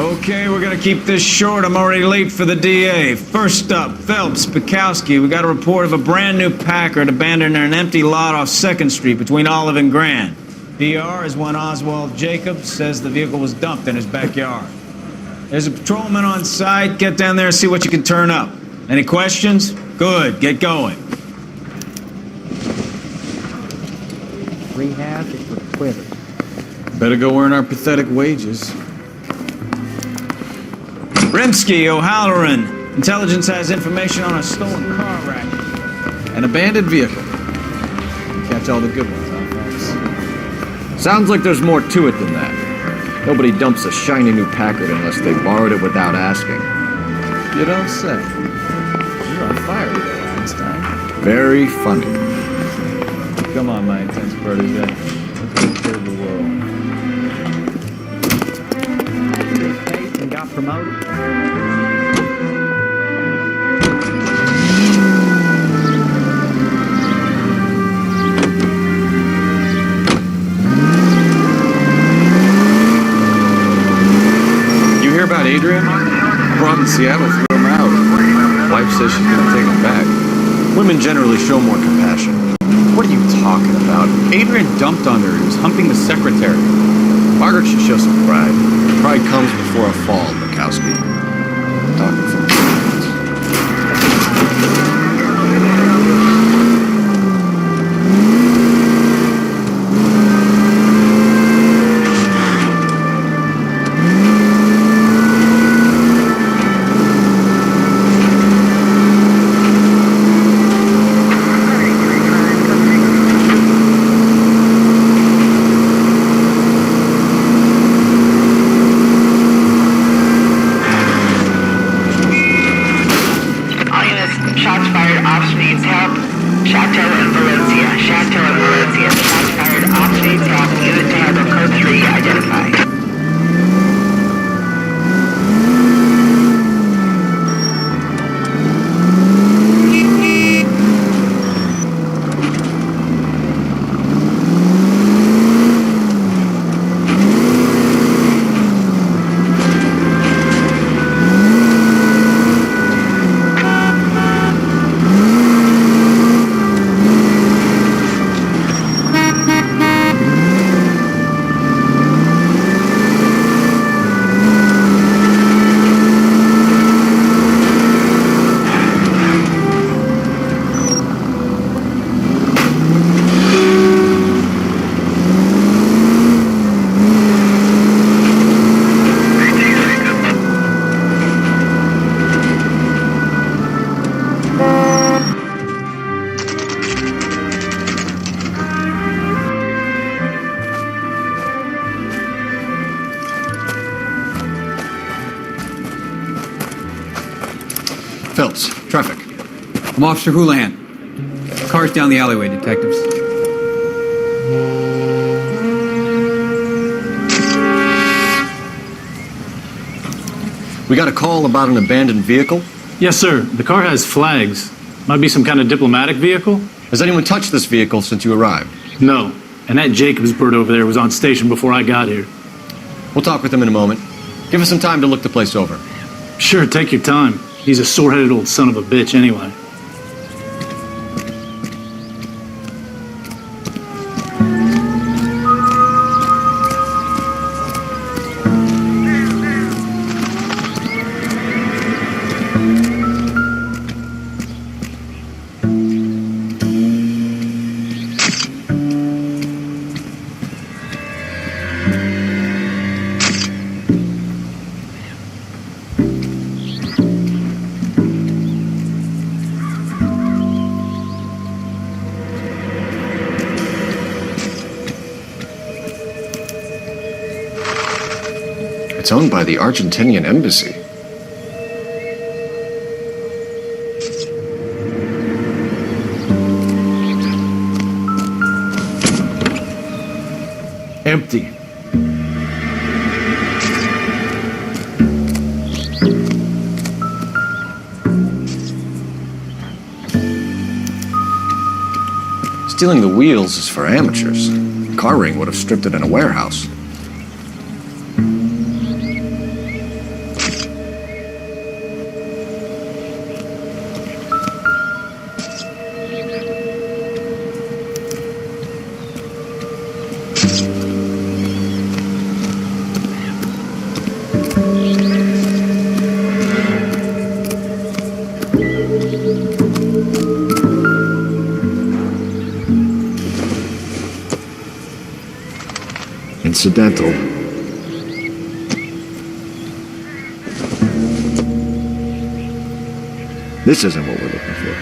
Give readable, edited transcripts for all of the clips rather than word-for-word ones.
Okay, we're gonna keep this short. I'm already late for the DA. First up, Phelps, Bukowski. We got a report of a brand new Packard abandoned in an empty lot off 2nd Street between Olive and Grand. PR is one Oswald Jacobs says the vehicle was dumped in his backyard. There's a patrolman on site. Get down there and see what you can turn up. Any questions? Good, get going. Rehab is for quitters. Better go earn our pathetic wages. Rimsky, O'Halloran. Intelligence has information on a stolen car racket. An abandoned vehicle. Catch all the good ones, huh, folks? Sounds like there's more to it than that. Nobody dumps a shiny new Packard unless they borrowed it without asking. You don't say. You're on fire today, Einstein. Very funny. Come on, my intense protege. Let's go save the world. And got promoted. You hear about Adrian? Brought in Seattle, threw him out. Wife says she's gonna take him back. Women generally show more compassion. What are you talking about? Adrian dumped on her. He was humping the secretary. Margaret should show some pride. Pride comes before a fall, Bukowski. Talking from experience. Phelps, traffic. I'm Officer Houlihan. Car's down the alleyway, detectives. We got a call about an abandoned vehicle. Yes, sir. The car has flags. Might be some kind of diplomatic vehicle? Has anyone touched this vehicle since you arrived? No. And that Jacobs bird over there was on station before I got here. We'll talk with him in a moment. Give us some time to look the place over. Sure, take your time. He's a sore-headed old son of a bitch anyway. It's owned by the Argentinian embassy. Empty. Stealing the wheels is for amateurs. Car ring would have stripped it in a warehouse. Incidental. This isn't what we're looking for.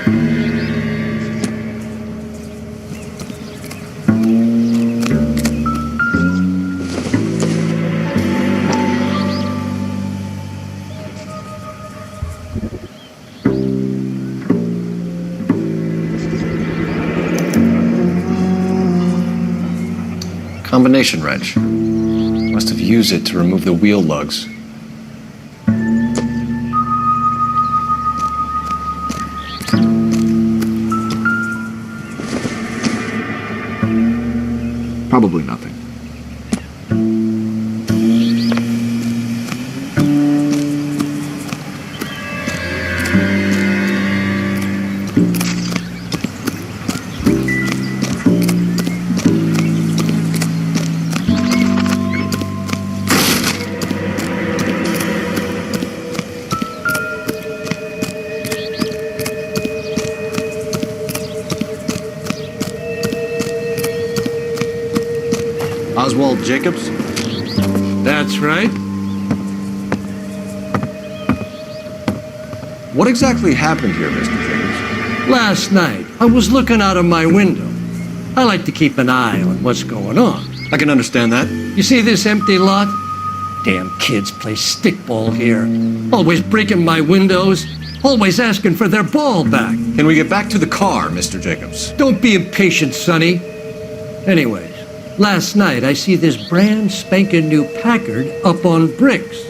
Combination wrench. Must have used it to remove the wheel lugs. Probably nothing. Oswald Jacobs? That's right. What exactly happened here, Mr. Jacobs? Last night, I was looking out of my window. I like to keep an eye on what's going on. I can understand that. You see this empty lot? Damn kids play stickball here. Always breaking my windows. Always asking for their ball back. Can we get back to the car, Mr. Jacobs? Don't be impatient, Sonny. Anyways, last night I see this brand spanking new Packard up on bricks.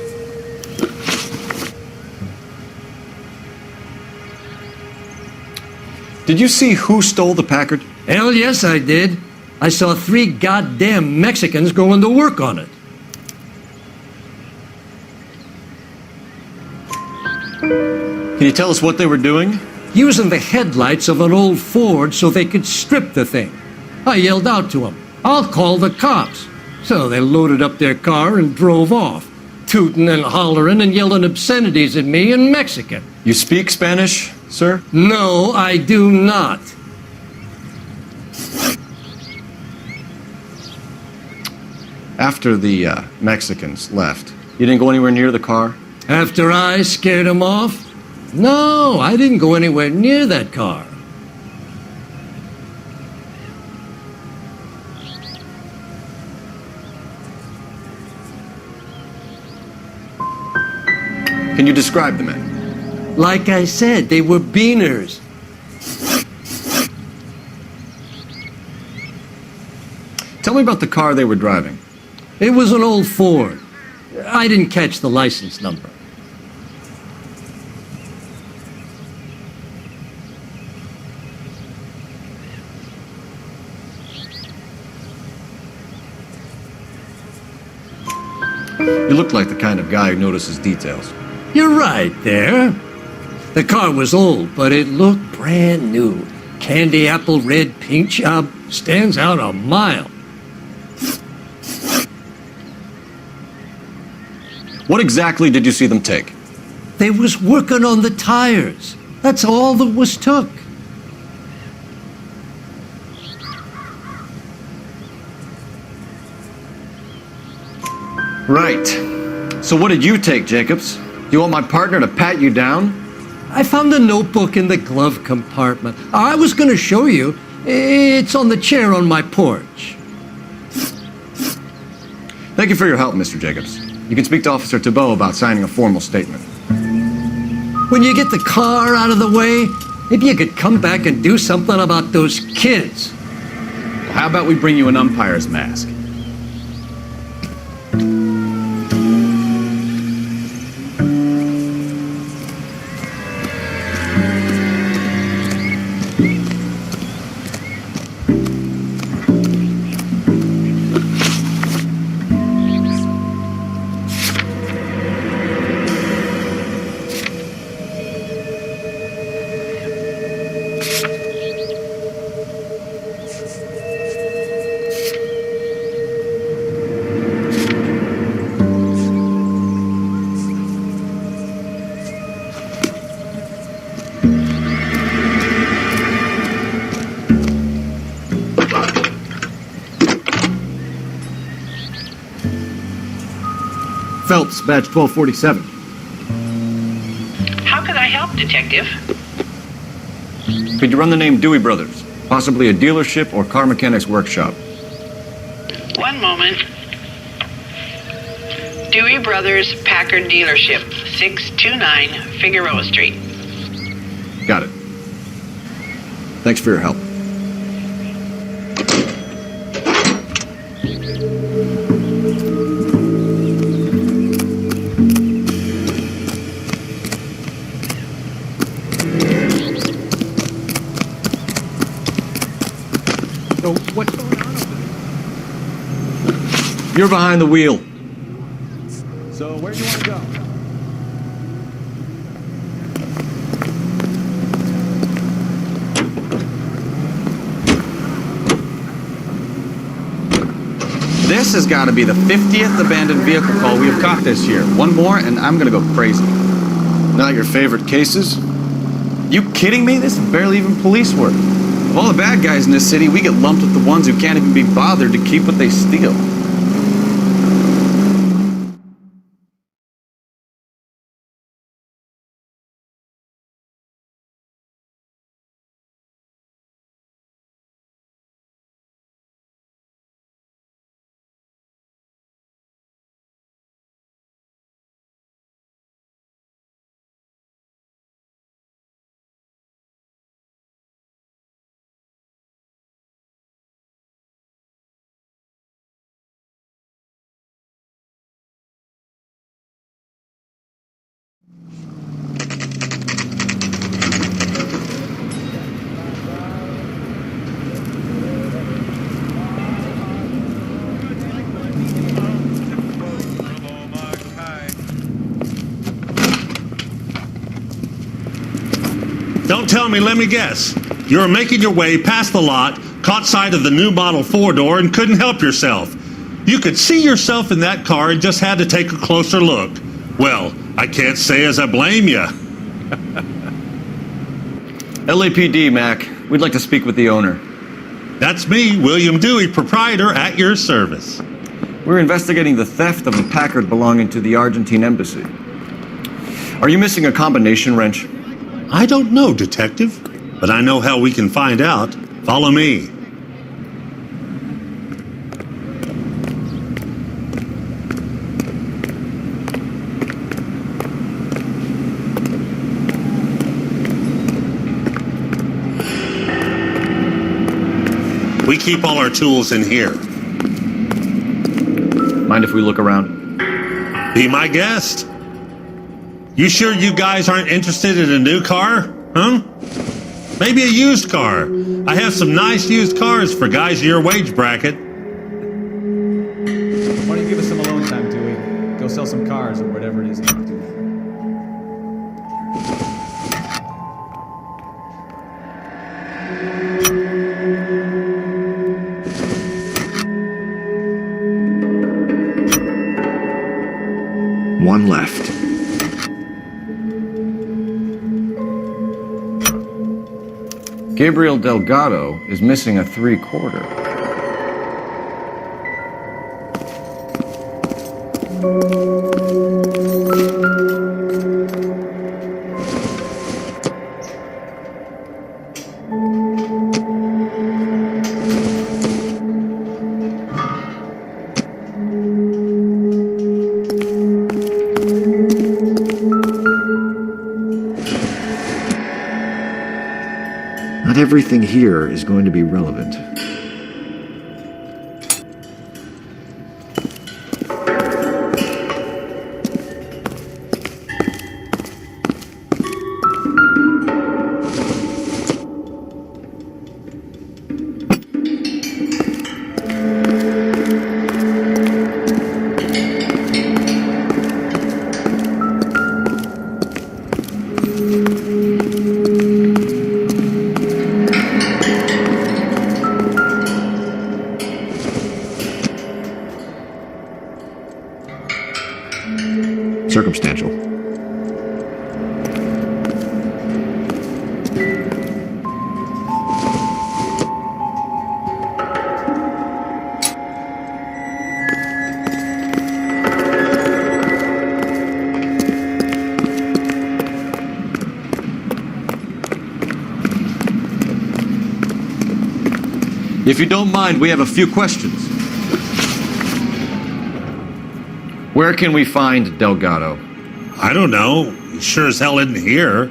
Did you see who stole the Packard? Hell yes, I did. I saw 3 goddamn Mexicans going to work on it. Can you tell us what they were doing? Using the headlights of an old Ford so they could strip the thing. I yelled out to them, "I'll call the cops." So they loaded up their car and drove off, tooting and hollering and yelling obscenities at me in Mexican. You speak Spanish, sir? No, I do not. After the Mexicans left, you didn't go anywhere near the car? After I scared them off? No, I didn't go anywhere near that car. Can you describe the men? Like I said, they were beaners. Tell me about the car they were driving. It was an old Ford. I didn't catch the license number. You look like the kind of guy who notices details. You're right there. The car was old, but it looked brand new. Candy apple red paint job stands out a mile. What exactly did you see them take? They was working on the tires. That's all that was took. Right. So what did you take, Jacobs? You want my partner to pat you down? I found a notebook in the glove compartment. I was going to show you. It's on the chair on my porch. Thank you for your help, Mr. Jacobs. You can speak to Officer Thibault about signing a formal statement. When you get the car out of the way, maybe you could come back and do something about those kids. How about we bring you an umpire's mask? Phelps, badge 1247. How can I help, Detective? Could you run the name Dewey Brothers? Possibly a dealership or car mechanics workshop. One moment. Dewey Brothers Packard Dealership, 629 Figueroa Street. Got it. Thanks for your help. So what's going on over there? You're behind the wheel. So where do you want to go? This has got to be the 50th abandoned vehicle call we have caught this year. One more and I'm going to go crazy. Not your favorite cases? You kidding me? This is barely even police work. Of all the bad guys in this city, we get lumped with the ones who can't even be bothered to keep what they steal. Don't tell me, let me guess. You were making your way past the lot, caught sight of the new model 4-door and couldn't help yourself. You could see yourself in that car and just had to take a closer look. Well, I can't say as I blame you. LAPD, Mac. We'd like to speak with the owner. That's me, William Dewey, proprietor, at your service. We're investigating the theft of a Packard belonging to the Argentine embassy. Are you missing a combination wrench? I don't know, Detective, but I know how we can find out. Follow me. We keep all our tools in here. Mind if we look around? Be my guest. You sure you guys aren't interested in a new car? Huh? Maybe a used car. I have some nice used cars for guys in your wage bracket. Why don't you give us some alone time, Dewey? Go sell some cars or whatever it is that you do. One left. Gabriel Delgado is missing a 3/4. Not everything here is going to be relevant. Circumstantial. If you don't mind, we have a few questions. Where can we find Delgado? I don't know. He sure as hell isn't here.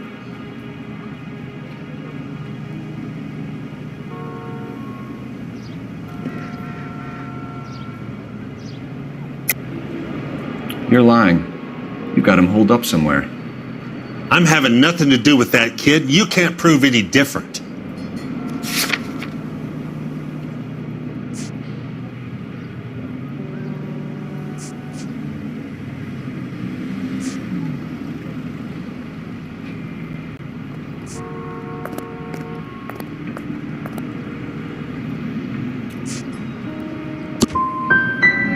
You're lying. You got him holed up somewhere. I'm having nothing to do with that kid. You can't prove any different.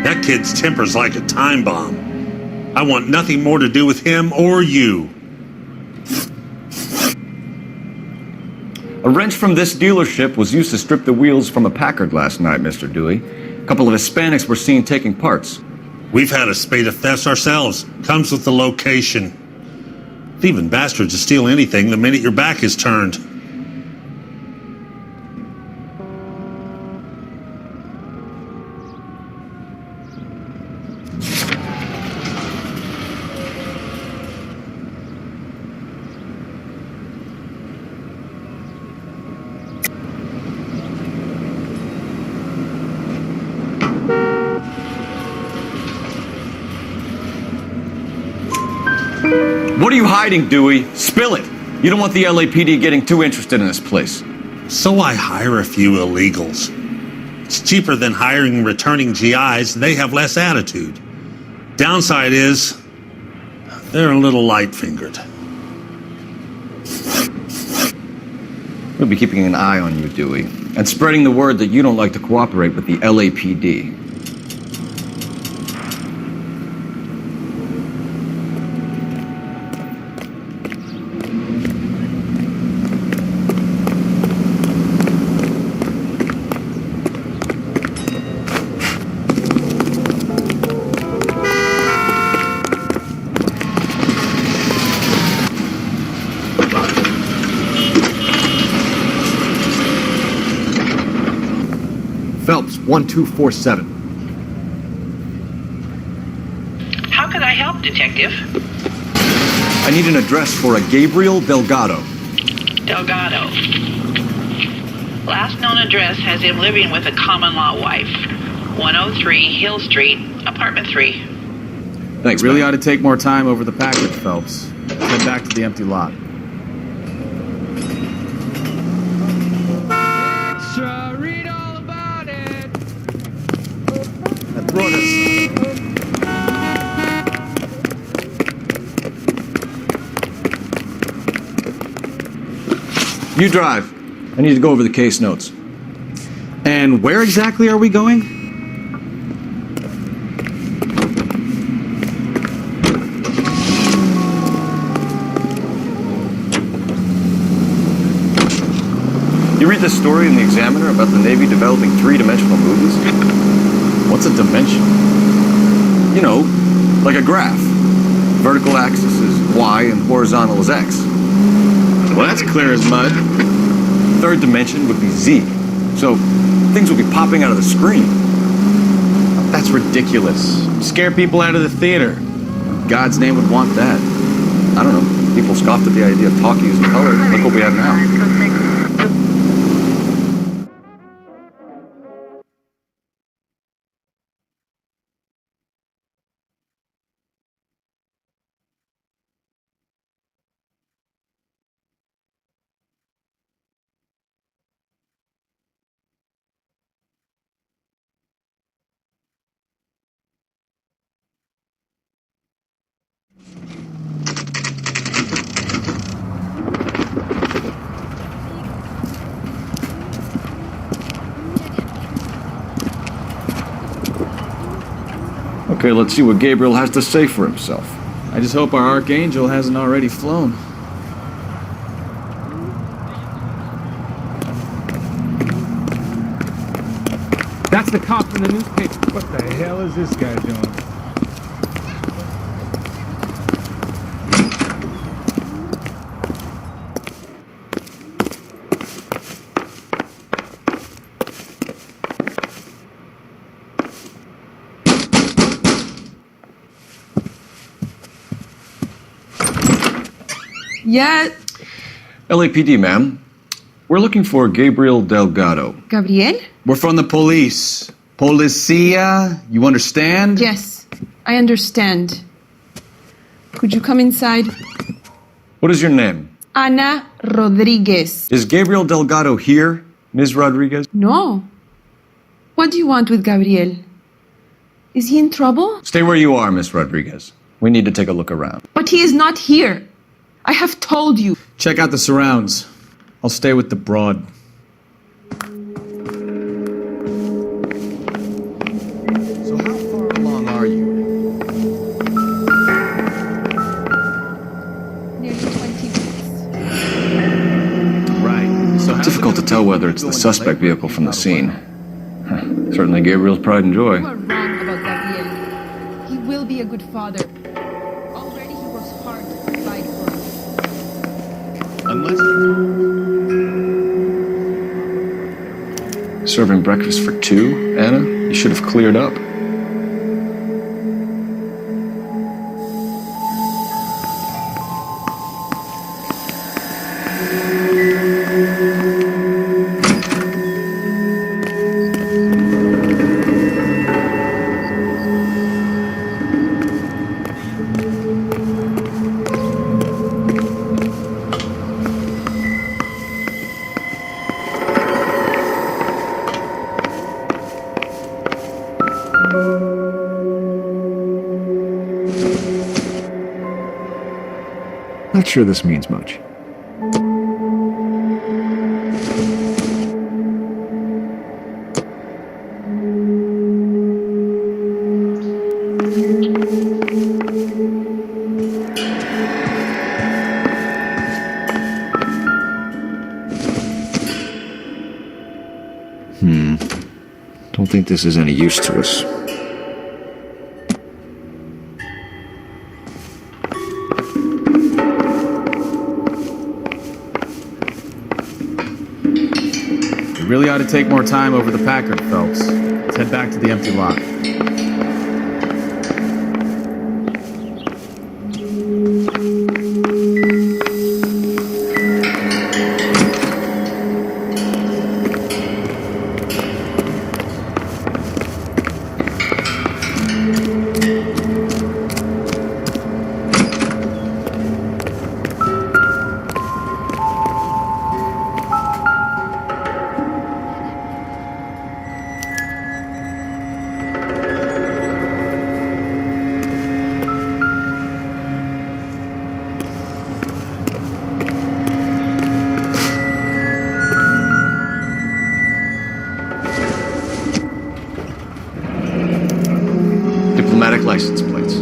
That kid's temper's like a time bomb. I want nothing more to do with him or you. A wrench from this dealership was used to strip the wheels from a Packard last night, Mr. Dewey. A couple of Hispanics were seen taking parts. We've had a spate of thefts ourselves. Comes with the location. Thieving bastards to steal anything the minute your back is turned. What are you hiding, Dewey? Spill it. You don't want the LAPD getting too interested in this place. So I hire a few illegals. It's cheaper than hiring returning GIs. They have less attitude. Downside is, they're a little light-fingered. We'll be keeping an eye on you, Dewey, and spreading the word that you don't like to cooperate with the LAPD. Phelps, 1247. How can I help, Detective? I need an address for a Gabriel Delgado. Delgado. Last known address has him living with a common-law wife. 103 Hill Street, apartment 3. Thanks, Really man. ought to take more time over the package, Phelps. Head back to the empty lot. Extra, read all about it. That brought us. You drive. I need to go over the case notes. And where exactly are we going? You read this story in the Examiner about the Navy developing three-dimensional movies? What's a dimension? You know, like a graph. Vertical axis is Y and horizontal is X. Well, that's clear as mud. Third dimension would be Z. So things would be popping out of the screen. That's ridiculous. Scare people out of the theater. God's name would want that. I don't know. People scoffed at the idea of talk using color. Look what we have now. Okay, let's see what Gabriel has to say for himself. I just hope our archangel hasn't already flown. That's the cop from the newspaper. What the hell is this guy doing? Yeah, LAPD, ma'am. We're looking for Gabriel Delgado. Gabriel? We're from the police. Policia, you understand? Yes, I understand. Could you come inside? What is your name? Ana Rodriguez. Is Gabriel Delgado here, Ms. Rodriguez? No. What do you want with Gabriel? Is he in trouble? Stay where you are, Ms. Rodriguez. We need to take a look around. But he is not here. I have told you. Check out the surrounds. I'll stay with the broad. So how far along are you? Nearly 20 minutes. Right. So difficult to tell whether it's the suspect vehicle from the scene. Certainly Gabriel's pride and joy. You are wrong about Gabriel. He will be a good father. Already he works hard to provide for us. Unless serving breakfast for two, Anna? You should have cleared up. Not sure this means much. Don't think this is any use to us. We really ought to take more time over the Packard, Phelps. Let's head back to the empty lot. Diplomatic license plates.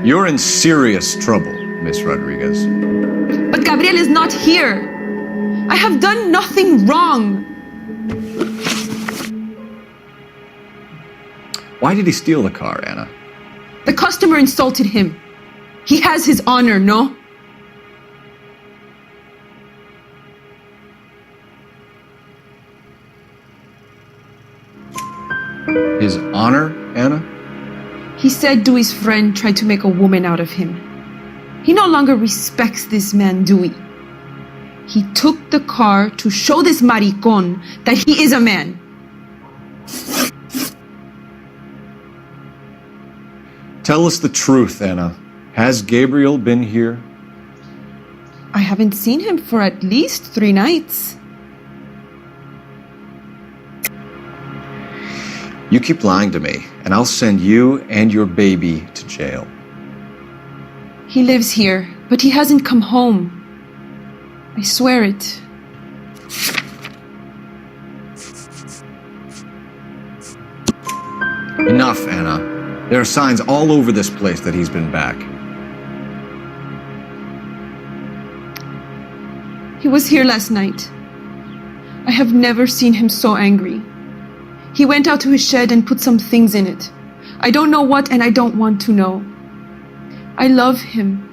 You're in serious trouble, Miss Rodriguez. But Gabriel is not here. I have done nothing wrong. Why did he steal the car, Anna? The customer insulted him. He has his honor, no? His honor, Anna? He said Dewey's friend tried to make a woman out of him. He no longer respects this man, Dewey. He took the car to show this maricón that he is a man. Tell us the truth, Anna. Has Gabriel been here? I haven't seen him for at least 3 nights. You keep lying to me, and I'll send you and your baby to jail. He lives here, but he hasn't come home. I swear it. Enough, Anna. There are signs all over this place that he's been back. He was here last night. I have never seen him so angry. He went out to his shed and put some things in it. I don't know what, and I don't want to know. I love him.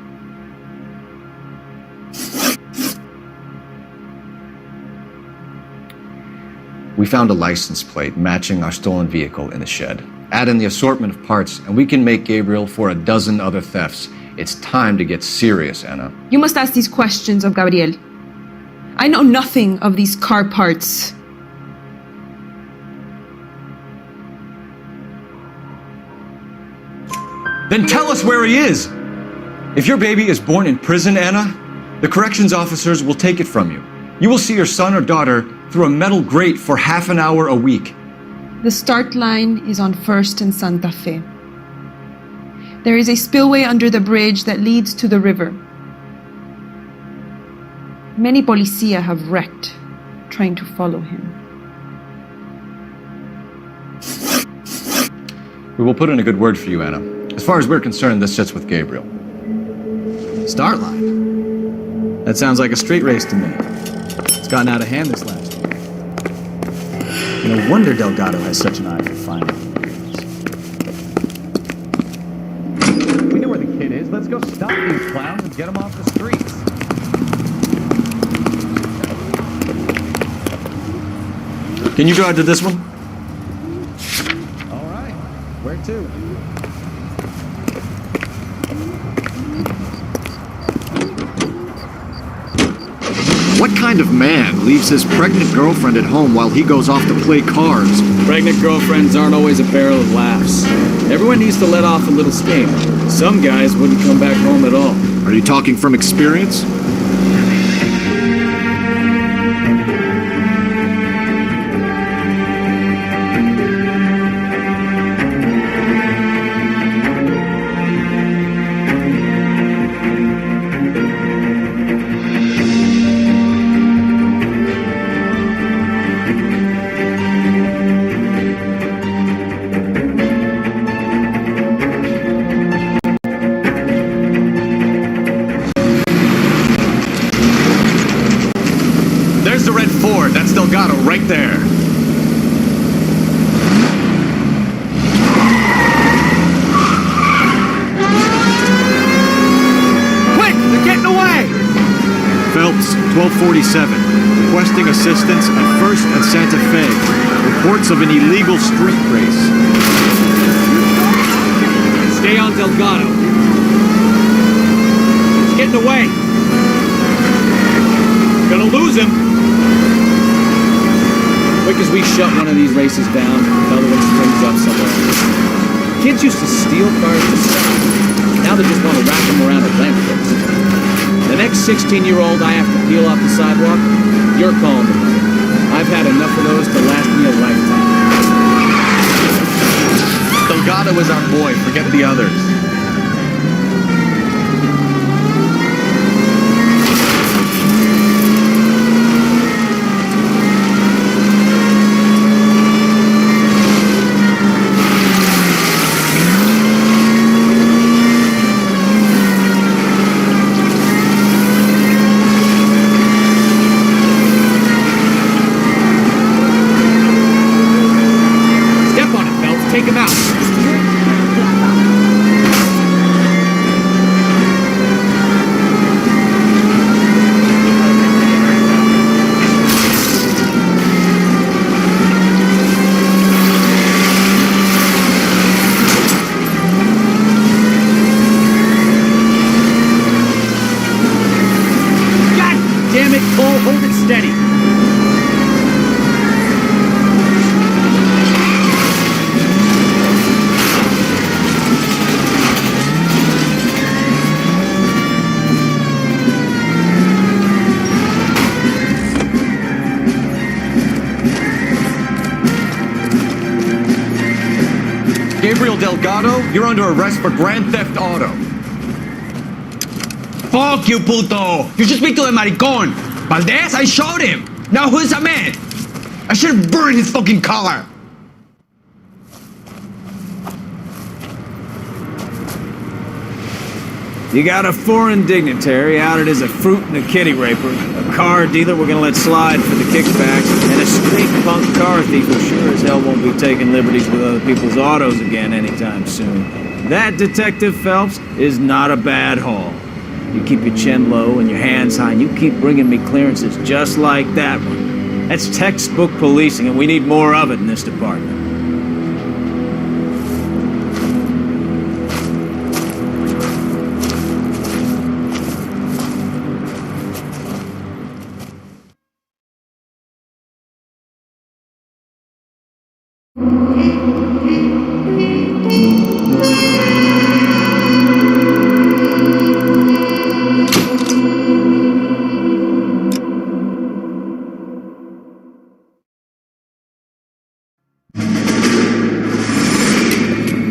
We found a license plate matching our stolen vehicle in the shed. Add in the assortment of parts, and we can make Gabriel for a dozen other thefts. It's time to get serious, Anna. You must ask these questions of Gabriel. I know nothing of these car parts. Then tell us where he is! If your baby is born in prison, Anna, the corrections officers will take it from you. You will see your son or daughter through a metal grate for half an hour a week. The start line is on 1st and Santa Fe. There is a spillway under the bridge that leads to the river. Many policia have wrecked trying to follow him. We will put in a good word for you, Anna. As far as we're concerned, this sits with Gabriel. Start line. That sounds like a street race to me. It's gotten out of hand this last year. No wonder Delgado has such an eye for finding things. We know where the kid is. Let's go stop these clowns and get them off the streets. Can you drive to this one? All right. Where to? What kind of man leaves his pregnant girlfriend at home while he goes off to play cards? Pregnant girlfriends aren't always a barrel of laughs. Everyone needs to let off a little steam. Some guys wouldn't come back home at all. Are you talking from experience? There's the red Ford. That's Delgado right there. Quick! They're getting away! Phelps, 1247. Requesting assistance at 1st and Santa Fe. Reports of an illegal street race. Stay on Delgado. He's getting away. Gonna lose him. Quick as we shut one of these races down, the other one springs up somewhere else. Kids used to steal cars to sell. Now they just want to wrap them around a lamppost. The next 16-year-old I have to peel off the sidewalk, you're calling the money. I've had enough of those to last me a lifetime. Delgado is our boy. Forget the others. Take him out. God damn it, Cole, hold it steady. Gabriel Delgado, you're under arrest for Grand Theft Auto. Fuck you, puto! You should speak to the maricón. Valdez, I showed him. Now who's the man? I should have burned his fucking collar. You got a foreign dignitary outed as a fruit and a kitty raper, a car dealer we're gonna let slide for the kickbacks, and a street punk car thief who sure as hell won't be taking liberties with other people's autos again anytime soon. That, Detective Phelps, is not a bad haul. You keep your chin low and your hands high, and you keep bringing me clearances just like that one. That's textbook policing, and we need more of it in this department.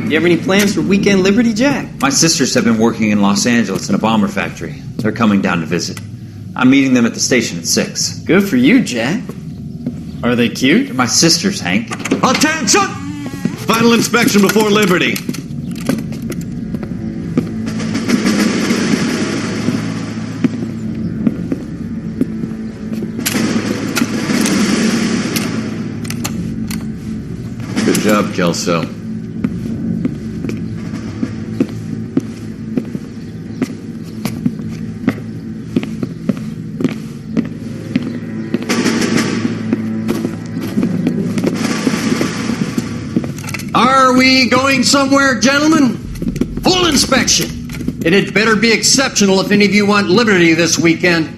You have any plans for weekend Liberty, Jack? My sisters have been working in Los Angeles in a bomber factory. They're coming down to visit. I'm meeting them at the station at 6. Good for you, Jack. Are they cute? They're my sisters, Hank. Attention! Final inspection before Liberty. Good job, Kelso. Are we going somewhere, gentlemen? Full inspection. It had better be exceptional if any of you want liberty this weekend.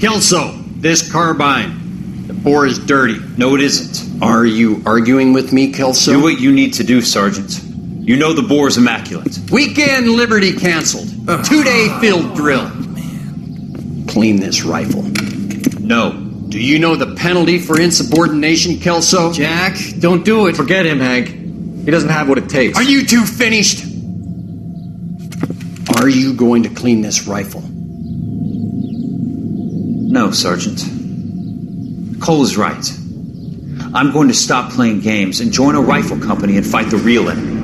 Kelso, this carbine. The bore is dirty. No, it isn't. Are you arguing with me, Kelso? Do what you need to do, Sergeant. You know the bore's immaculate. Weekend liberty canceled. 2-day field drill. Clean this rifle. No. Do you know the penalty for insubordination, Kelso? Jack, don't do it. Forget him, Hank. He doesn't have what it takes. Are you two finished? Are you going to clean this rifle? No, Sergeant. Cole is right. I'm going to stop playing games and join a rifle company and fight the real enemy.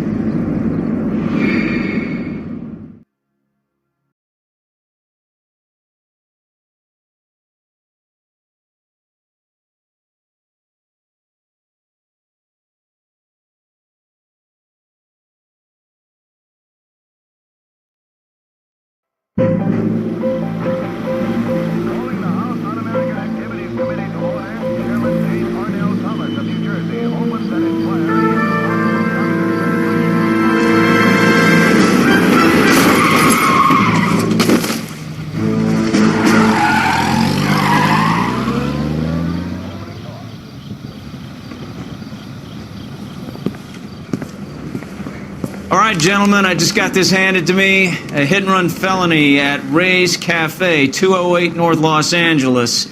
All right, gentlemen, I just got this handed to me. A hit-and-run felony at Ray's Cafe, 208 North Los Angeles.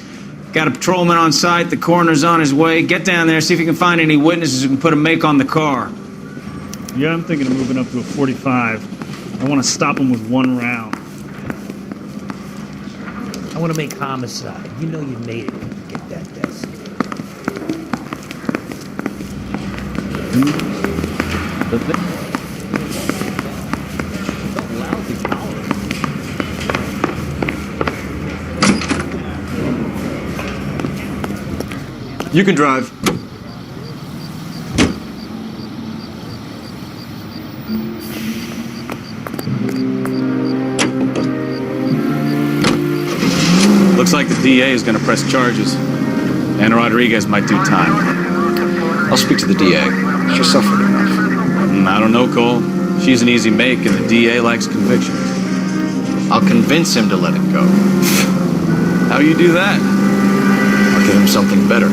Got a patrolman on site. The coroner's on his way. Get down there, see if you can find any witnesses who can put a make on the car. Yeah, I'm thinking of moving up to a 45. I want to stop him with one round. I want to make homicide. You know you made it when you get that desk. You can drive. Looks like the DA is going to press charges. Anna Rodriguez might do time. I'll speak to the DA. She suffered enough. I don't know, Cole. She's an easy make, and the DA likes conviction. I'll convince him to let it go. How you do that? I'll give him something better.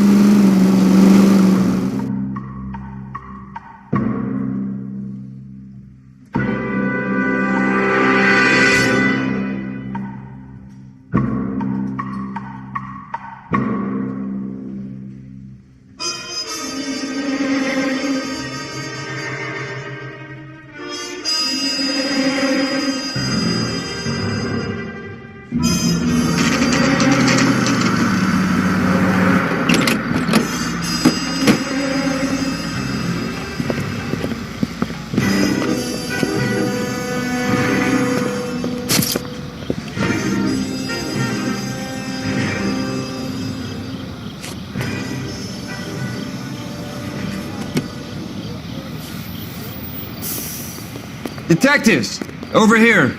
Detectives! Over here!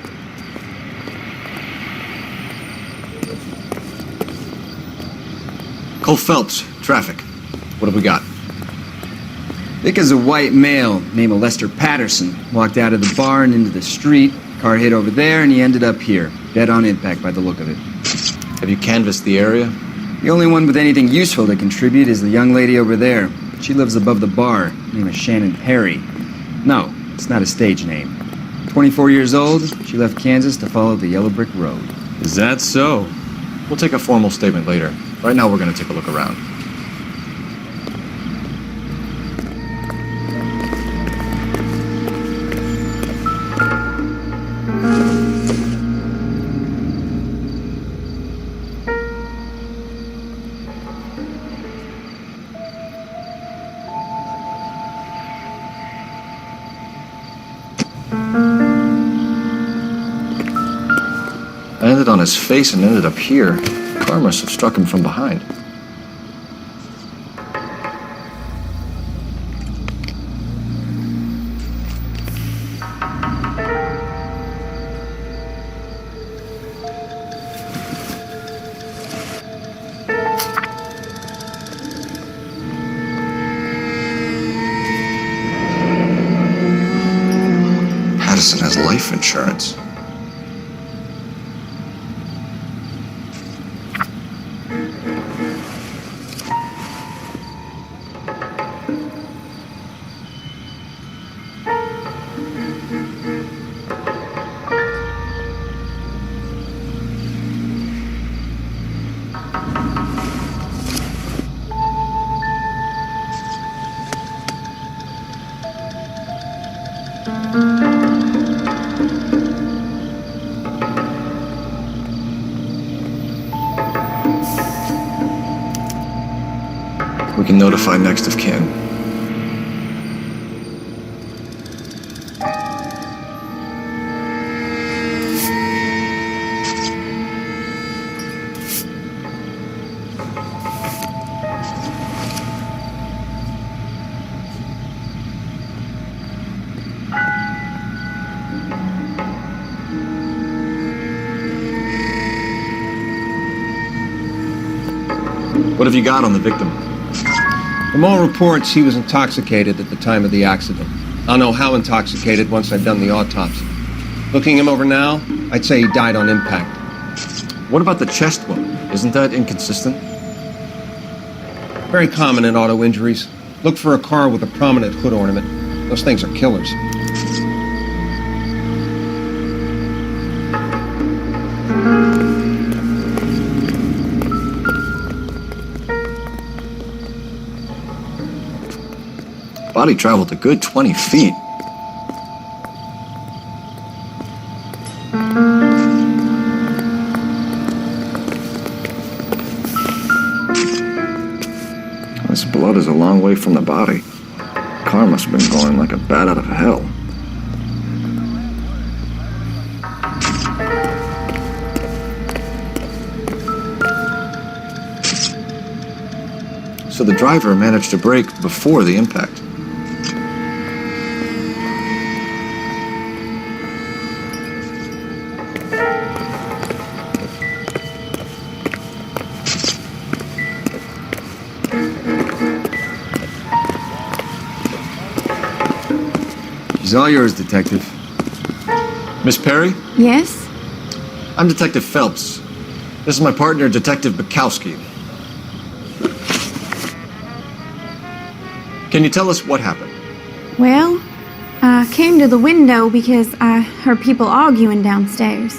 Cole Phelps, traffic. What have we got? Vic is a white male named Lester Patterson. Walked out of the bar and into the street. Car hit over there and he ended up here. Dead on impact by the look of it. Have you canvassed the area? The only one with anything useful to contribute is the young lady over there. She lives above the bar. Her name is Shannon Perry. No, it's not a stage name. 24 years old, she left Kansas to follow the Yellow Brick Road. Is that so? We'll take a formal statement later. Right now we're gonna take a look around. I landed on his face and ended up here. The car must have struck him from behind. Patterson has life insurance. We can notify next of kin. What have you got on the victim? From all reports, he was intoxicated at the time of the accident. I'll know how intoxicated once I've done the autopsy. Looking him over now, I'd say he died on impact. What about the chest wound? Isn't that inconsistent? Very common in auto injuries. Look for a car with a prominent hood ornament. Those things are killers. Body traveled a good 20 feet. This blood is a long way from the body. Car must have been going like a bat out of hell. So the driver managed to brake before the impact. She's all yours, Detective. Miss Perry? Yes? I'm Detective Phelps. This is my partner, Detective Bukowski. Can you tell us what happened? Well, I came to the window because I heard people arguing downstairs.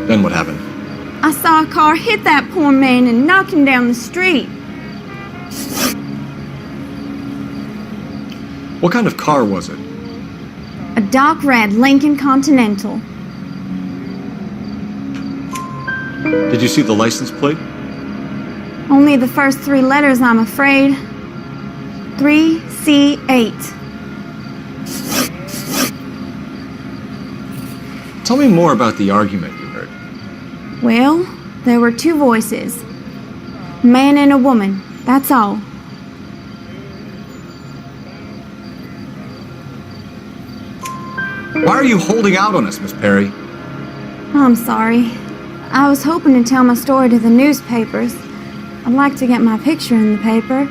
Then what happened? I saw a car hit that poor man and knock him down the street. What kind of car was it? A dark red Lincoln Continental. Did you see the license plate? Only the first three letters, I'm afraid. 3C8. Tell me more about the argument you heard. Well, there were two voices. Man and a woman, that's all. are you holding out on us, Miss Perry? Oh, I'm sorry. I was hoping to tell my story to the newspapers. I'd like to get my picture in the paper.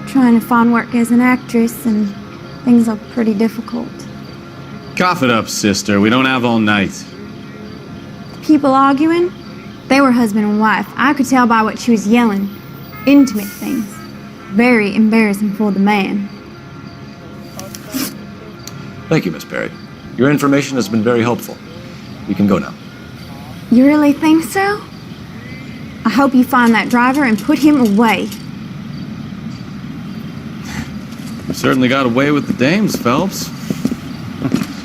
Trying to find work as an actress, and things are pretty difficult. Cough it up, sister. We don't have all night. People arguing? They were husband and wife. I could tell by what she was yelling. Intimate things. Very embarrassing for the man. Thank you, Miss Perry. Your information has been very helpful. You can go now. You really think so? I hope you find that driver and put him away. You certainly got away with the dames, Phelps.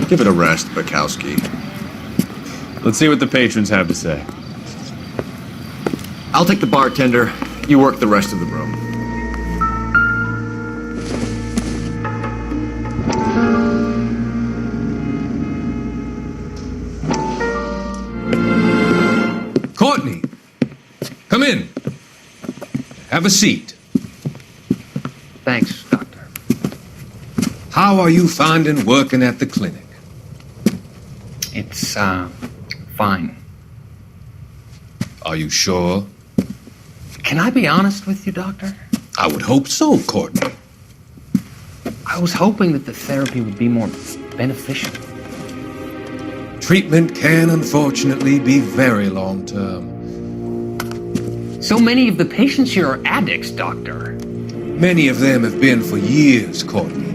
Give it a rest, Bukowski. Let's see what the patrons have to say. I'll take the bartender. You work the rest of the room. Courtney, come in. Have a seat. Thanks, Doctor. How are you finding working at the clinic? It's, fine. Are you sure? Can I be honest with you, Doctor? I would hope so, Courtney. I was hoping that the therapy would be more beneficial. Treatment can unfortunately be very long-term. So many of the patients here are addicts, Doctor. Many of them have been for years, Courtney.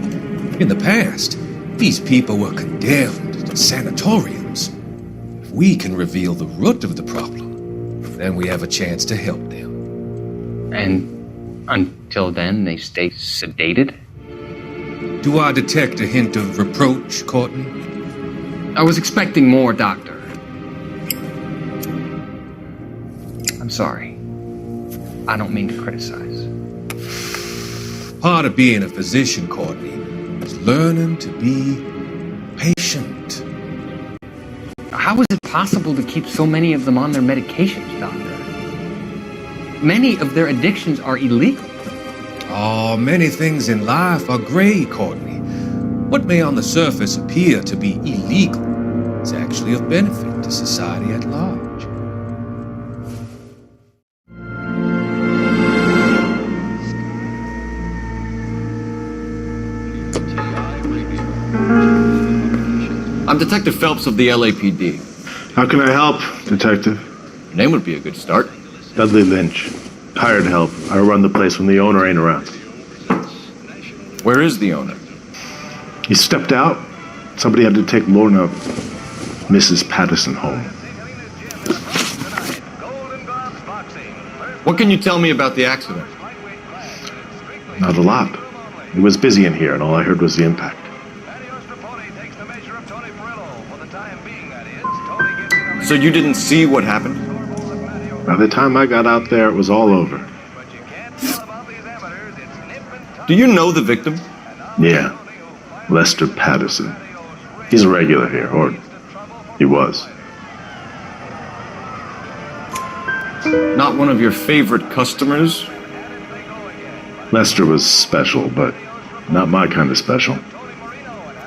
In the past, these people were condemned to sanatoriums. If we can reveal the root of the problem, then we have a chance to help them. And until then, they stay sedated? Do I detect a hint of reproach, Courtney? I was expecting more, Doctor. I'm sorry. I don't mean to criticize. Part of being a physician, Courtney, is learning to be patient. How is it possible to keep so many of them on their medications, Doctor? Many of their addictions are illegal. Oh, many things in life are gray, Courtney. What may on the surface appear to be illegal is actually of benefit to society at large. I'm Detective Phelps of the LAPD. How can I help, Detective? Your name would be a good start. Dudley Lynch. Hired help. I run the place when the owner ain't around. Where is the owner? He stepped out. Somebody had to take Lorna, Mrs. Patterson, home. What can you tell me about the accident? Not a lot. It was busy in here, and all I heard was the impact. So you didn't see what happened? By the time I got out there, it was all over. Do you know the victim? Yeah. Lester Patterson. He's a regular here, or he was. Not one of your favorite customers? Lester was special, but not my kind of special.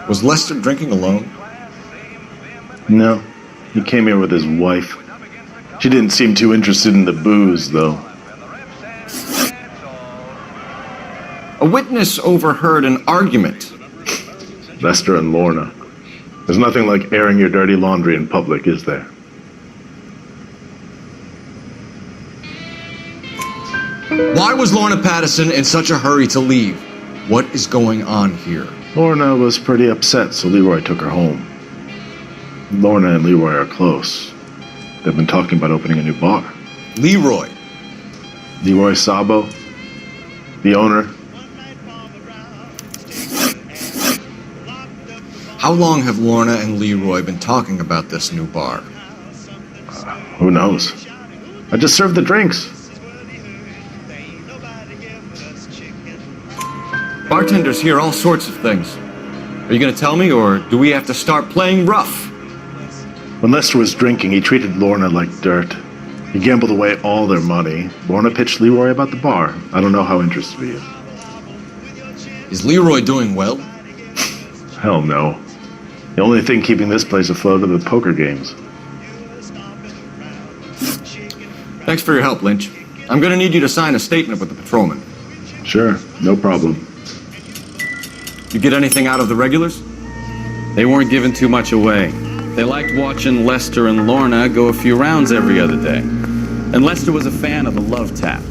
Was Lester drinking alone? No. He came here with his wife. She didn't seem too interested in the booze, though. A witness overheard an argument. Lester and Lorna. There's nothing like airing your dirty laundry in public, is there? Why was Lorna Patterson in such a hurry to leave? What is going on here? Lorna was pretty upset, so Leroy took her home. Lorna and Leroy are close. They've been talking about opening a new bar. Leroy? Leroy Sabo, the owner. How long have Lorna and Leroy been talking about this new bar? Who knows? I just served the drinks. Bartenders hear all sorts of things. Are you going to tell me, or do we have to start playing rough? When Lester was drinking, he treated Lorna like dirt. He gambled away all their money. Lorna pitched Leroy about the bar. I don't know how interested he is. Is Leroy doing well? Hell no. The only thing keeping this place afloat are the poker games. Thanks for your help, Lynch. I'm gonna need you to sign a statement with the patrolman. Sure, no problem. You get anything out of the regulars? They weren't giving too much away. They liked watching Lester and Lorna go a few rounds every other day. And Lester was a fan of the love tap.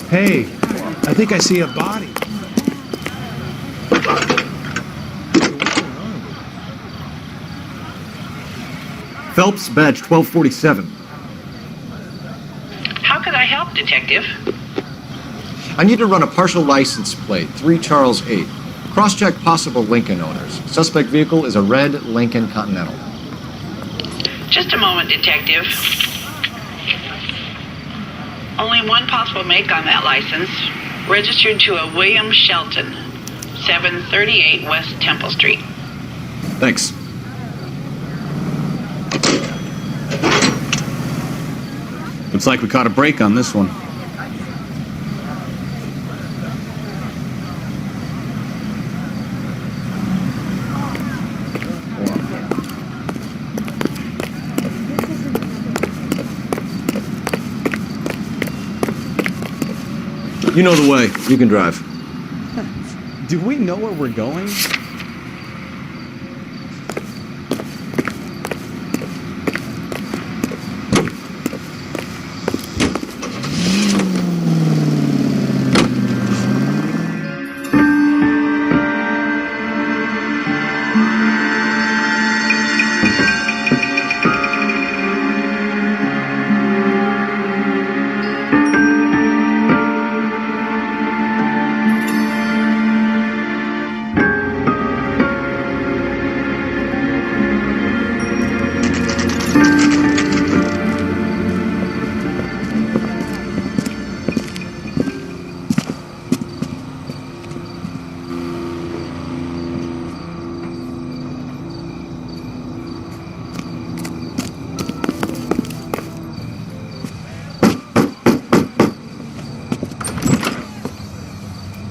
Hey, I think I see a body. Phelps, badge 1247. How could I help, Detective? I need to run a partial license plate, 3 Charles 8. Cross-check possible Lincoln owners. Suspect vehicle is a red Lincoln Continental. Just a moment, Detective. Only one possible make on that license. Registered to a William Shelton, 738 West Temple Street. Thanks. Looks like we caught a break on this one. You know the way. You can drive. Do we know where we're going?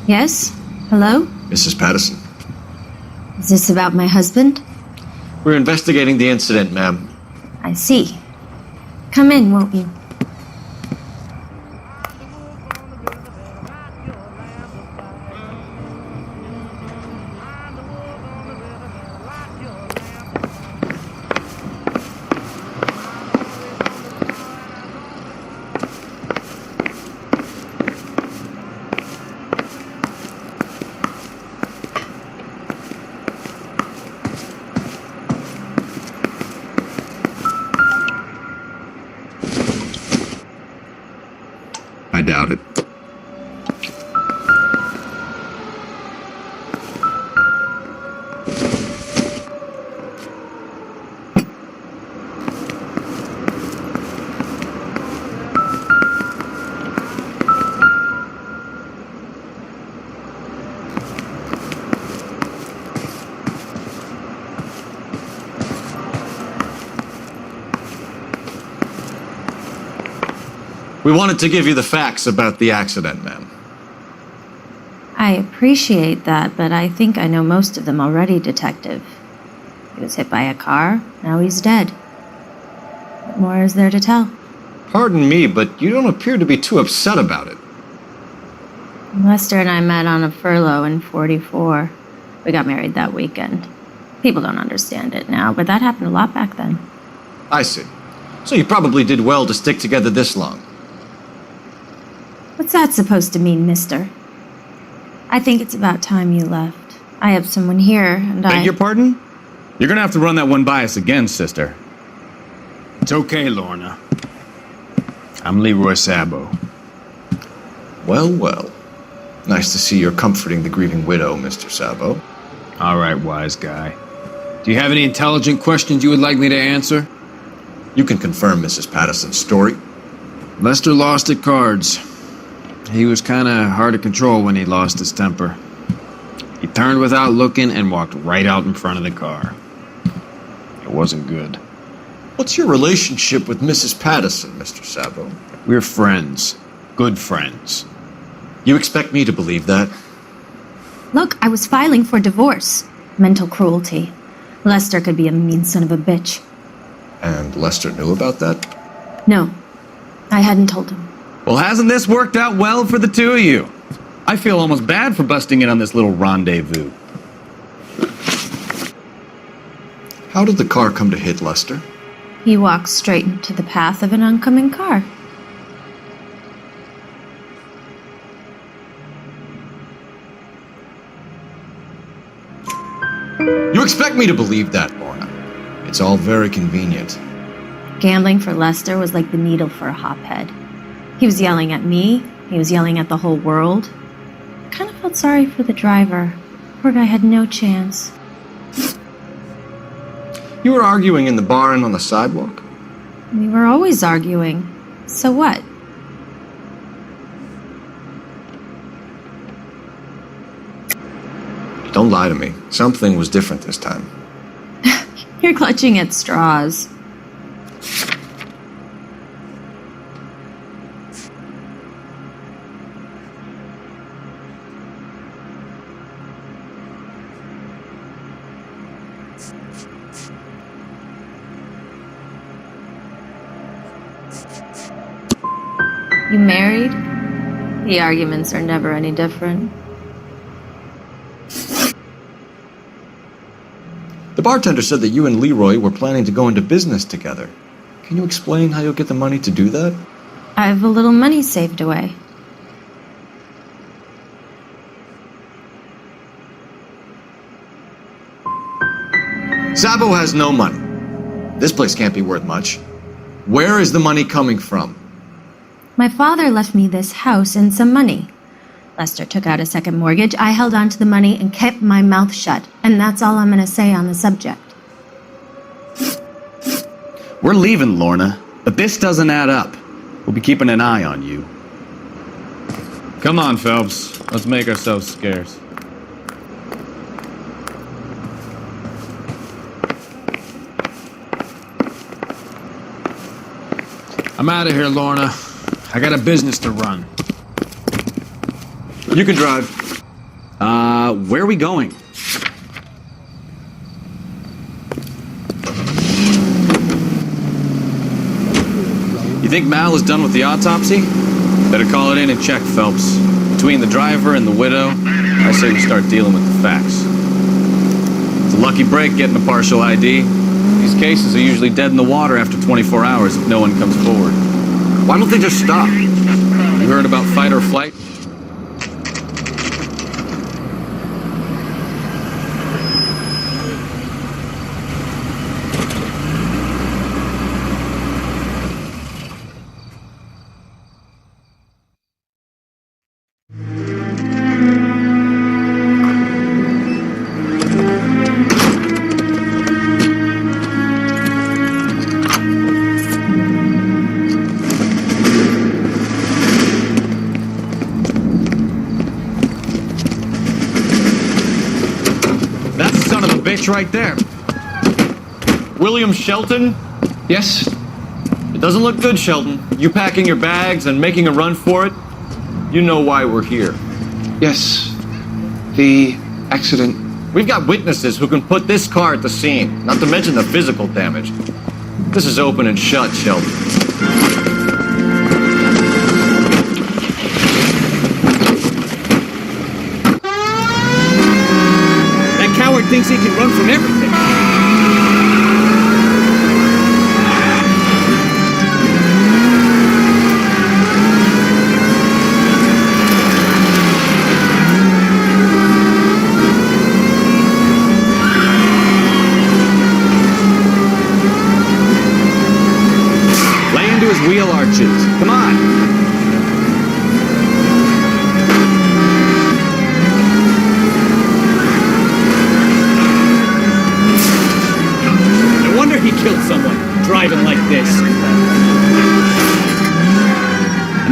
Yes? Hello? Mrs. Patterson. Is this about my husband? We're investigating the incident, ma'am. I see. Come in, won't you? I doubt it. We wanted to give you the facts about the accident, ma'am. I appreciate that, but I think I know most of them already, Detective. He was hit by a car, now he's dead. What more is there to tell? Pardon me, but you don't appear to be too upset about it. Lester and I met on a furlough in '44. We got married that weekend. People don't understand it now, but that happened a lot back then. I see. So you probably did well to stick together this long. What's that supposed to mean, mister? I think it's about time you left. I have someone here, and Beg your pardon? You're gonna have to run that one by us again, sister. It's okay, Lorna. I'm Leroy Sabo. Well, well. Nice to see you're comforting the grieving widow, Mr. Sabo. All right, wise guy. Do you have any intelligent questions you would like me to answer? You can confirm Mrs. Patterson's story. Lester lost at cards. He was kind of hard to control when he lost his temper. He turned without looking and walked right out in front of the car. It wasn't good. What's your relationship with Mrs. Patterson, Mr. Sabo? We're friends. Good friends. You expect me to believe that? Look, I was filing for divorce. Mental cruelty. Lester could be a mean son of a bitch. And Lester knew about that? No, I hadn't told him. Well, hasn't this worked out well for the two of you? I feel almost bad for busting in on this little rendezvous. How did the car come to hit Lester? He walked straight into the path of an oncoming car. You expect me to believe that, Lorna? It's all very convenient. Gambling for Lester was like the needle for a hophead. He was yelling at me. He was yelling at the whole world. I kind of felt sorry for the driver. Poor guy had no chance. You were arguing in the bar and on the sidewalk? We were always arguing. So what? Don't lie to me. Something was different this time. You're clutching at straws. You married? The arguments are never any different. The bartender said that you and Leroy were planning to go into business together. Can you explain how you'll get the money to do that? I have a little money saved away. Sabo has no money. This place can't be worth much. Where is the money coming from? My father left me this house and some money. Lester took out a second mortgage. I held on to the money and kept my mouth shut. And that's all I'm going to say on the subject. We're leaving, Lorna, but this doesn't add up. We'll be keeping an eye on you. Come on, Phelps. Let's make ourselves scarce. I'm out of here, Lorna. I got a business to run. You can drive. Where are we going? You think Mal is done with the autopsy? Better call it in and check, Phelps. Between the driver and the widow, I say we start dealing with the facts. It's a lucky break getting a partial ID. These cases are usually dead in the water after 24 hours if no one comes forward. Why don't they just stop? You heard about fight or flight? Right there. William Shelton? Yes? It doesn't look good, Shelton. You packing your bags and making a run for it? You know why we're here. Yes. The accident. We've got witnesses who can put this car at the scene, not to mention the physical damage. This is open and shut, Shelton. Howard thinks he can run from everything.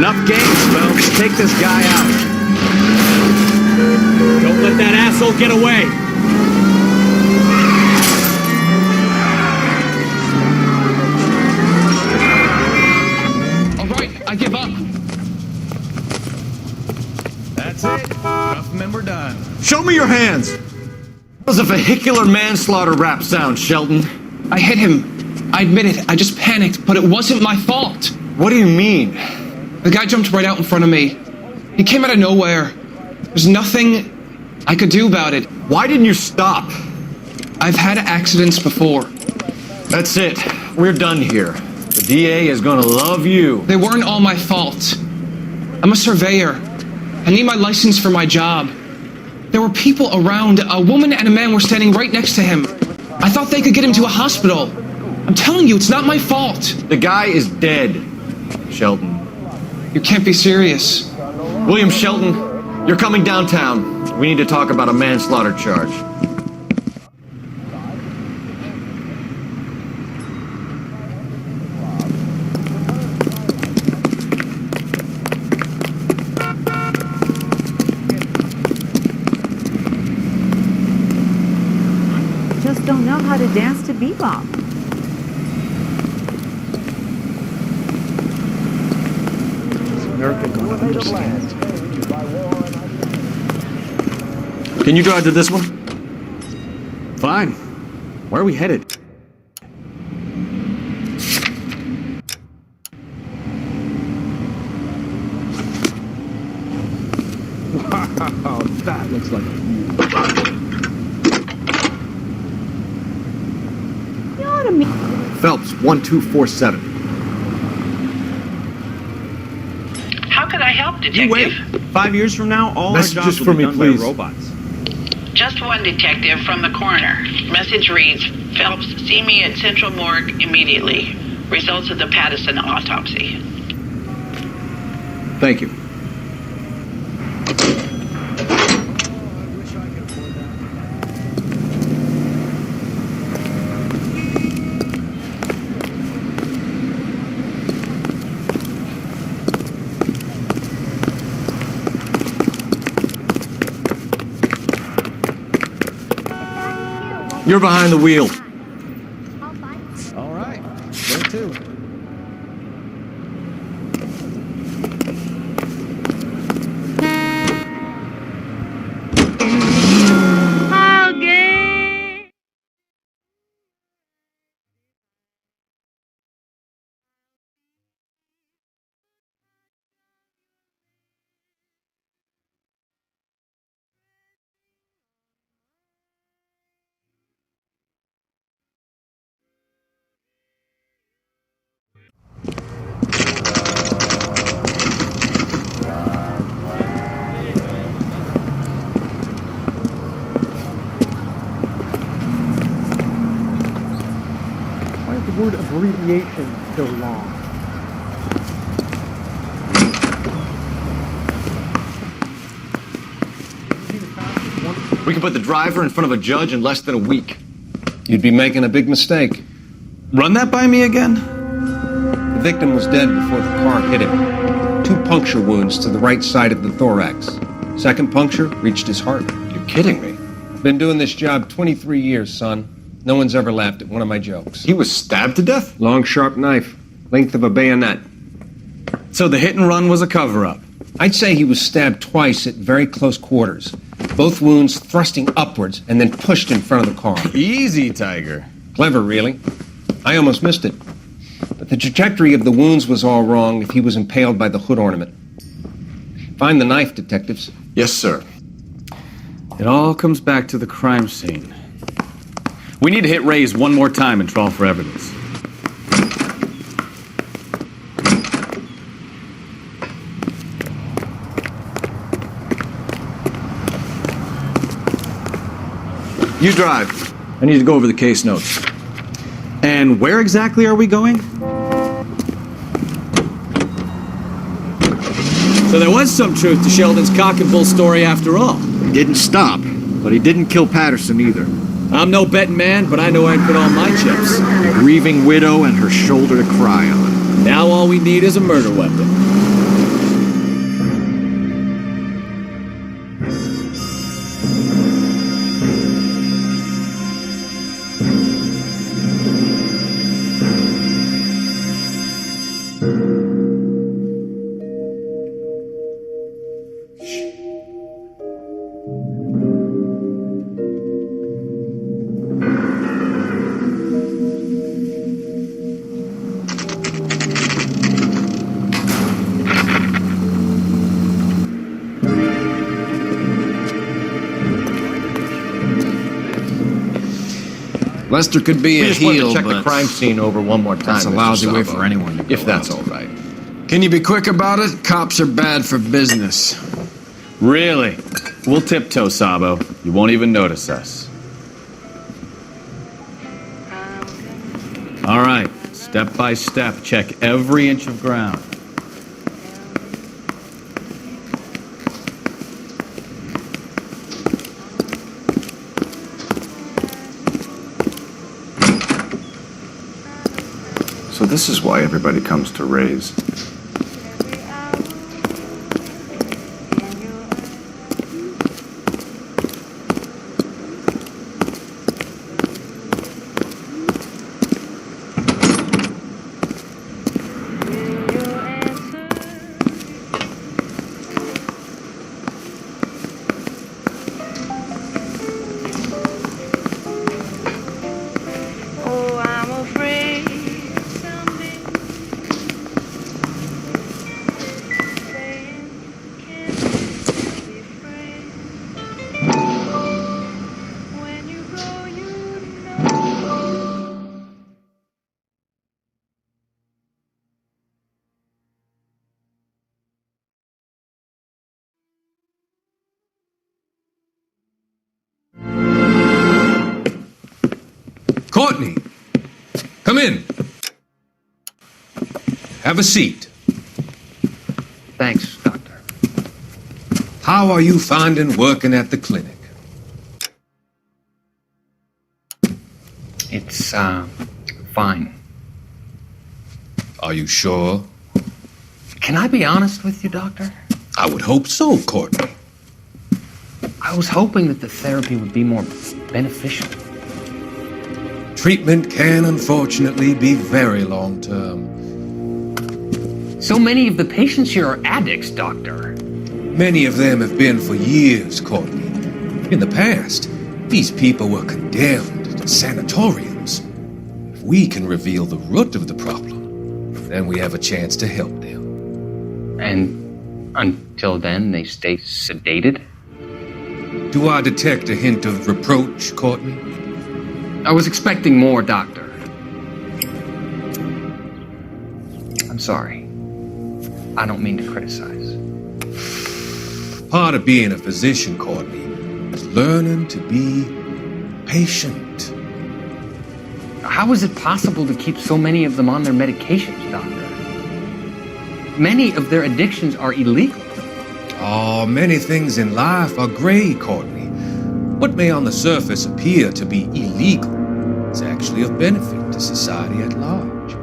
Enough games, Phelps. Take this guy out. Don't let that asshole get away. All right, I give up. That's it. Cuff them and we're done. Show me your hands. That was a vehicular manslaughter rap sound, Sheldon. I hit him. I admit it. I just panicked, but it wasn't my fault. What do you mean? The guy jumped right out in front of me. He came out of nowhere. There's nothing I could do about it. Why didn't you stop? I've had accidents before. That's it. We're done here. The DA is gonna love you. They weren't all my fault. I'm a surveyor. I need my license for my job. There were people around. A woman and a man were standing right next to him. I thought they could get him to a hospital. I'm telling you, it's not my fault. The guy is dead, Sheldon. You can't be serious. William Shelton, you're coming downtown. We need to talk about a manslaughter charge. Just don't know how to dance to bebop. America don't understand. Can you drive to this one? Fine. Where are we headed? Wow, that looks like a view. You ought to meet. Phelps, 1247. How could I help, Detective? You wait. 5 years from now, all Messages our jobs for will be me, done please. by robots. Just one detective from the coroner. Message reads, Phelps, see me at Central Morgue immediately. Results of the Patterson autopsy. Thank you. You're behind the wheel. All right. Where to? Why is the word abbreviation so long? We can put the driver in front of a judge in less than a week. You'd be making a big mistake. Run that by me again? The victim was dead before the car hit him. 2 puncture wounds to the right side of the thorax. Second puncture reached his heart. You're kidding me. Been doing this job 23 years, son. No one's ever laughed at one of my jokes. He was stabbed to death? Long, sharp knife. Length of a bayonet. So the hit and run was a cover-up? I'd say he was stabbed twice at very close quarters. Both wounds thrusting upwards and then pushed in front of the car. Easy, Tiger. Clever, really. I almost missed it. But the trajectory of the wounds was all wrong if he was impaled by the hood ornament. Find the knife, detectives. Yes, sir. It all comes back to the crime scene. We need to hit Ray's one more time and trawl for evidence. You drive. I need to go over the case notes. And where exactly are we going? So there was some truth to Sheldon's cock and bull story after all. He didn't stop, but he didn't kill Patterson either. I'm no betting man, but I know I'd put all my chips. A grieving widow and her shoulder to cry on. Now all we need is a murder weapon. Lester could be We a just wanted heel, to check but the crime scene over one more time. that's a Mr. lousy way Sabo, for anyone to go if that's out. all right. Can you be quick about it? Cops are bad for business. Really? We'll tiptoe, Sabo. You won't even notice us. All right, step by step, check every inch of ground. So this is why everybody comes to Ray's. Courtney, come in. Have a seat. Thanks, Doctor. How are you finding working at the clinic? It's, fine. Are you sure? Can I be honest with you, Doctor? I would hope so, Courtney. I was hoping that the therapy would be more beneficial. Treatment can unfortunately be very long-term. So many of the patients here are addicts, Doctor. Many of them have been for years, Courtney. In the past, these people were condemned to sanatoriums. If we can reveal the root of the problem, then we have a chance to help them. And until then, they stay sedated? Do I detect a hint of reproach, Courtney? I was expecting more, Doctor. I'm sorry. I don't mean to criticize. Part of being a physician, Courtney, is learning to be patient. How is it possible to keep so many of them on their medications, Doctor? Many of their addictions are illegal. Oh, many things in life are gray, Courtney. What may on the surface appear to be illegal is actually of benefit to society at large.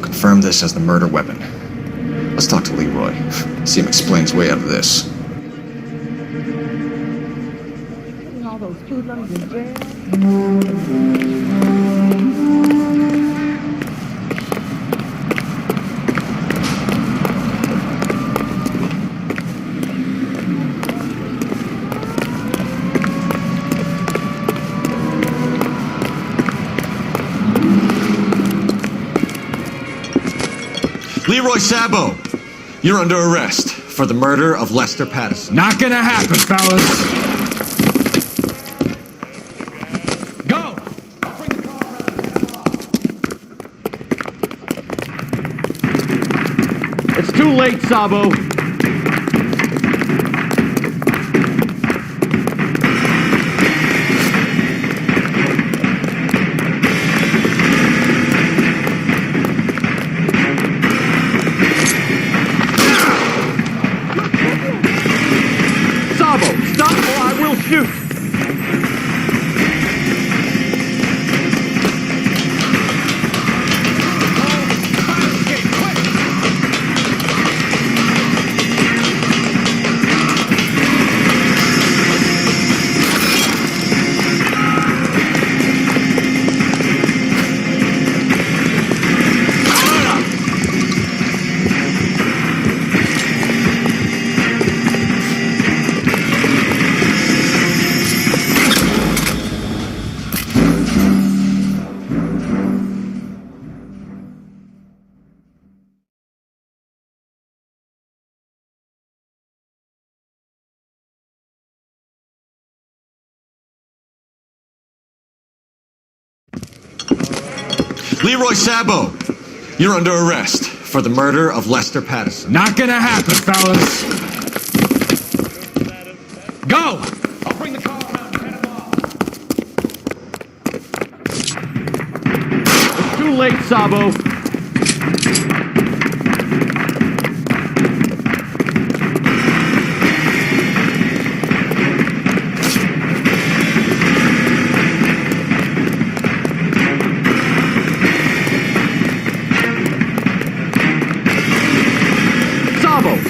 Confirm this as the murder weapon. Let's talk to Leroy. See him explain his way out of this. All those hoodlums in jail. Leroy Sabo, you're under arrest for the murder of Lester Patterson. Not gonna happen, fellas. Go! It's too late, Sabo. Stop or I will shoot! Leroy Sabo, you're under arrest for the murder of Lester Patterson. Not gonna happen, fellas. Go! I'll bring the car around and head him off. It's too late, Sabo.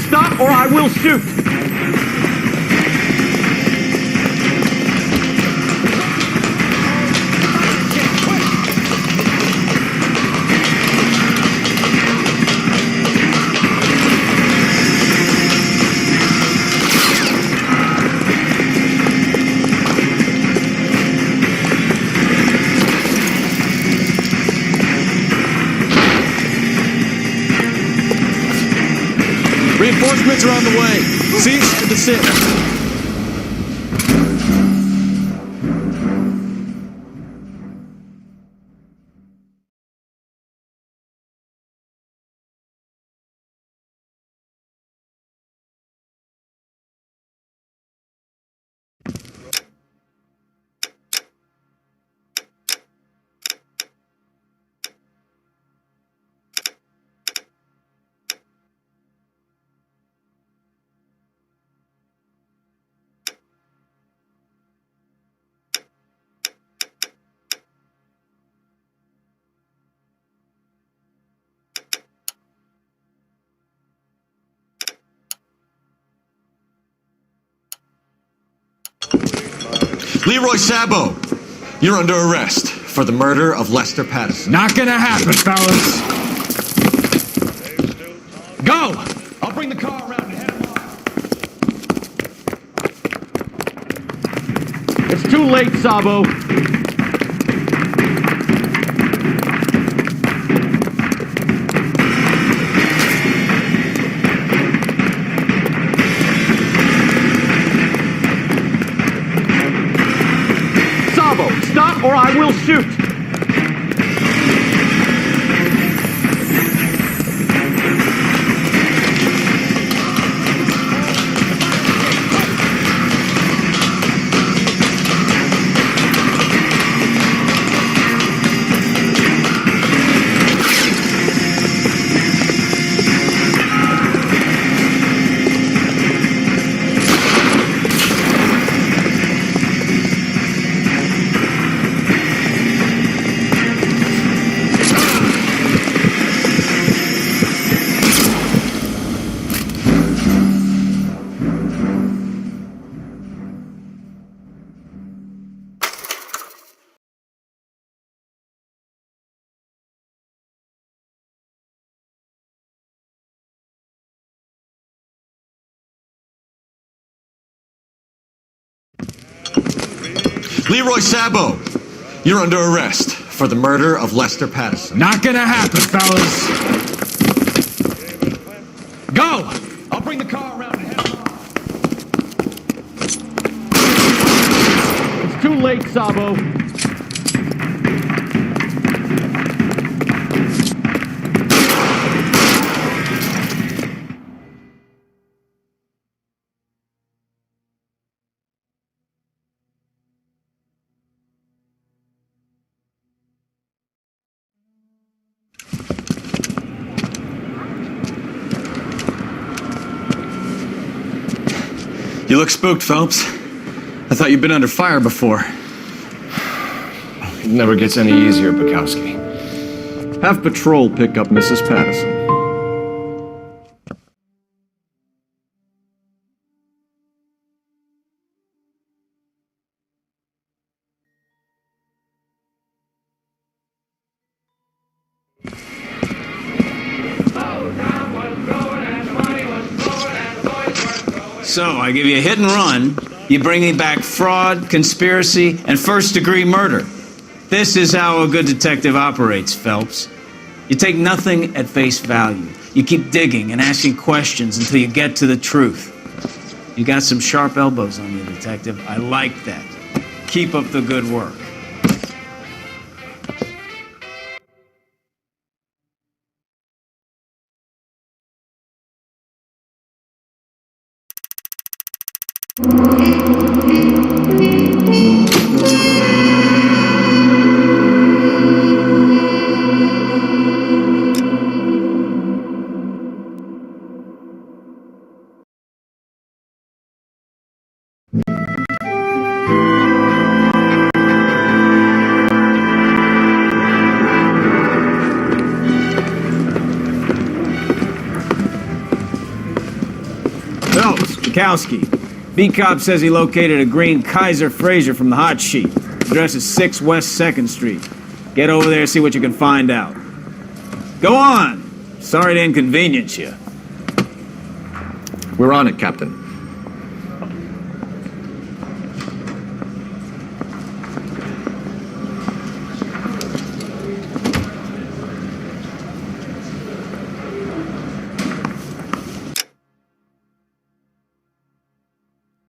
Stop or I will shoot! Reinforcements are on the way. Cease and desist. Leroy Sabo, you're under arrest for the murder of Lester Patterson. Not gonna happen, fellas. Go! I'll bring the car around and head him off. It's too late, Sabo. Stop or I will shoot! Leroy Sabo, you're under arrest for the murder of Lester Patterson. Not gonna happen, fellas. Go! I'll bring the car around and head him off. It's too late, Sabo. You look spooked, Phelps. I thought you'd been under fire before. It never gets any easier, Bukowski. Have patrol pick up Mrs. Patterson. So, I give you a hit and run, you bring me back fraud, conspiracy, and first-degree murder. This is how a good detective operates, Phelps. You take nothing at face value. You keep digging and asking questions until you get to the truth. You got some sharp elbows on you, detective. I like that. Keep up the good work. Spakowski. B-Cop says he located a green Kaiser Fraser from the hot sheet. Address is 6 West 2nd Street. Get over there, see what you can find out. Go on! Sorry to inconvenience you. We're on it, Captain.